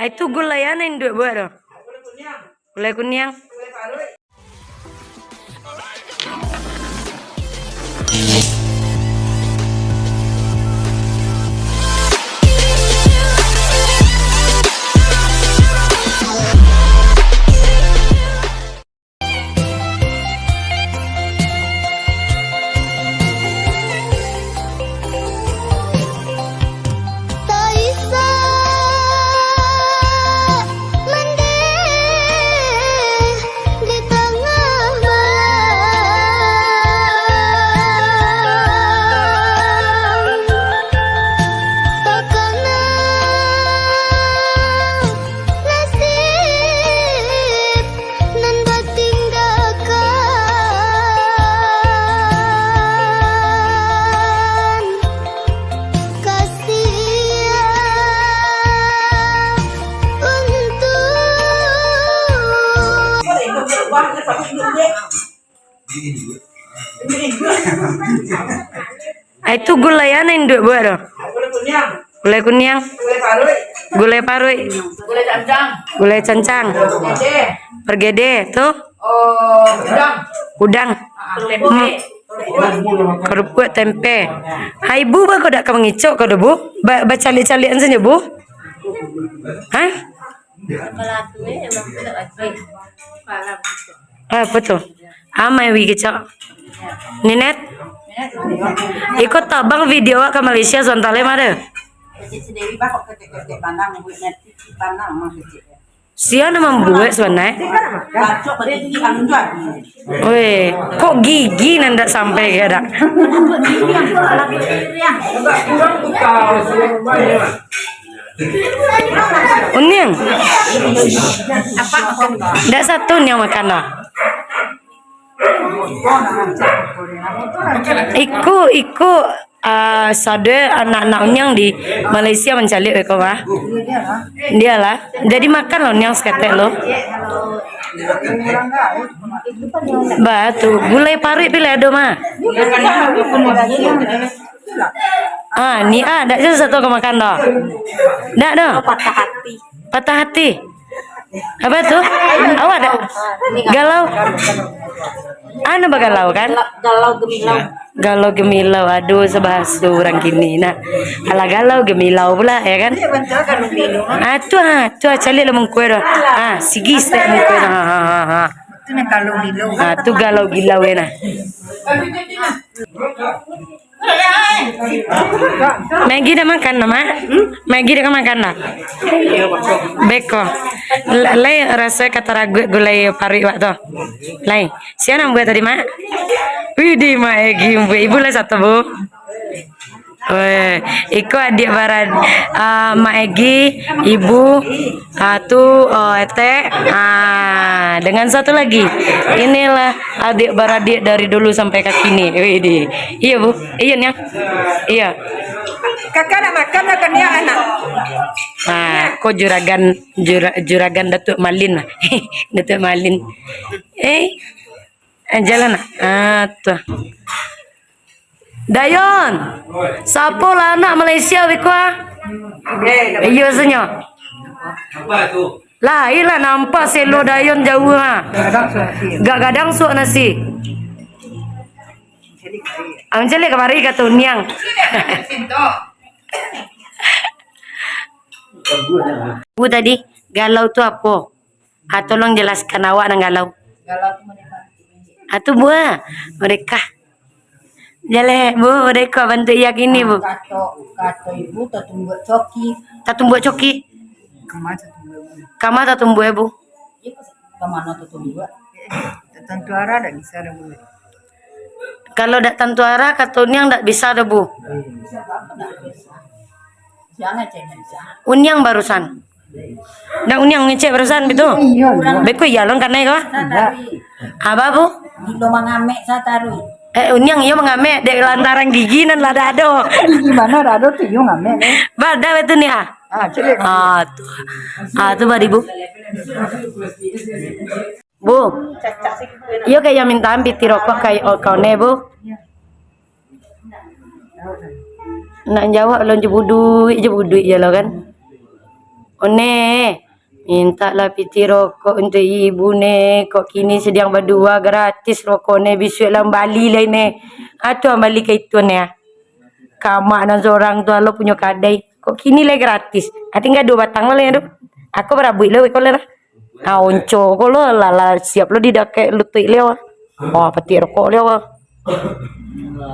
Itu gulayan duit buat doh. Gulai kunyang. Itu gulayan duit buat doh. Gulai kunyang. Gulai parui. Gulai cancang. Pergede tuh. Udang. Kerupuk tempe. Hai bu, kau dak kau mengicok kau dah bu? Bacali-calian saja bu? Hah? Apa tuh? Amai wi kicok. Ninet. Ikut tabang video ke Malaysia sontale mare. Sia nama membuat sebenarnya. Weh, kok gigi nanda sampai kada? Unyang. Apa? Dak satu yang makan lah. Iku sade anak-anak unyang di Malaysia mencalik kau mah. Dia lah. Jadi makan loh unyang seketek lo. Batu gulai parut pilih ada mah. Ni ada je satu kau makan dah. Dak dah. Patah hati. Patah hati. Apa tuh? Awak ada galau. Anu bagalau kan? Galau gemilau. Galau gemilau. Aduh sebahasa orang kini nak. Ala galau gemilau pula ya kan? Tu cari lo mengkue dah. Sigi stek mengkue dah. Tu galau gilau ya nah. Maggi dah makan nama? Maggi dah makan lah. Beko. Lai rasa kata ragu gulai pari waktu. Lai. Siapa nak buat tadi mak? Widih mak Egi ibu lah satu bu. Weh, iko adik baran mak Egi, ibu, tu Ete, dengan satu lagi. Inilah adik beradik dari dulu sampai ke kini. Widih. Iya bu, iya nih. Iya. Kakak nak makan makan ya anak. Kok juragan Datuk Malin lah. Datuk Malin. Jalan tuh. Dayon, sapo lah anak Malaysia wikwa? Iya senyo. Apa itu? Lah, ilah nampak selo Dayon jauh ha. Gak gadang suak nasi. Anjali kemari kata unyang. Bu tadi galau tu apa? Tolong jelaskan awak nang galau. Galau tu mereka. Tu buah mereka. Jale bu, mereka bantu yak ini bu. Kata ibu tak tumbuh coki. Tak tumbuh coki. Kama tak tumbuh bu. Kemana tu tumbuh? Tentu arah tak bisa ada bu. Kalau dak tentu arah kata unyang dak bisa ada bu. Jangan bisa. Unyang barusan. Dak unyang ngecek barusan betu. Beku jalan karena itu. Apa bu? Gilo mangamek saya taruh. Unyang iya mengamek dek lantaran gigi nan lada ado. Gimana rado tuh yung ngamen eh. Bada betu nih Cile. tu bari bu. Bu. Iyo kayak minta ambiti rokok kayak kau ne bu. Nak jawab lo jebudu ya lo kan. One, mintalah piti rokok untuk ibu ne. Kok kini sedang berdua gratis rokok ne. Besok lah Bali lah ne. Atau Bali ke itu ne. Kamak dan seorang tu lo punya kadai. Kok kini lah gratis. Tinggal 2 batang lah ya. Aku berabui lo kalau lah. Onco ko lo lala siap lo didakai lutut lo. Oh peti rokok lo.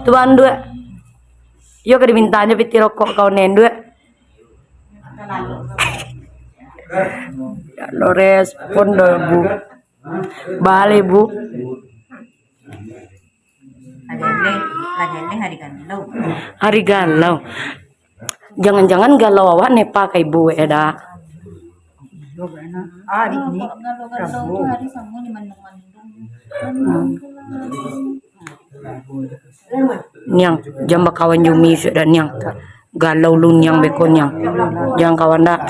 Tu bandu. Yo ke dimintanya piti rokok kau nendu. Ya, lo respon do bu. Balik bu. Lagi hari galau. Hari galau. Jangan-jangan galau awak nih pakai bu eda. Hari ini Galau hari sama ni mandung-mandung. Nyang jamba kawan Yumi sudah nyang. Galau lu nyang beko nyang. Jangan kawan dak.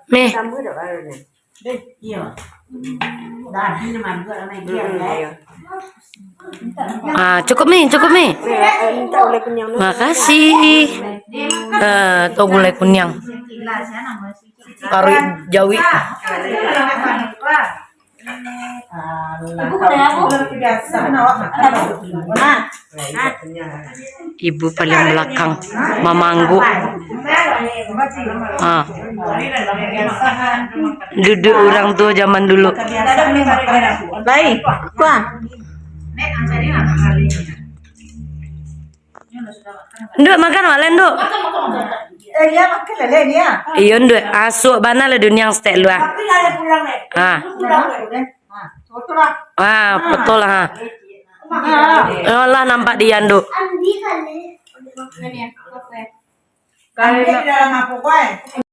Nih. Cukup nih. Makasih. Tuh gulai kunyang. Paru Jawi. Ibu paling belakang memanggu. Duduk orang tua zaman dulu. baik. Wah. Nduk makan walen nduk. Ya makan lah dia. Iya nduk asuk bana le dunia stek lu. Betul lah. Oh lah nampak dia nduk. Kan dalam apa kau?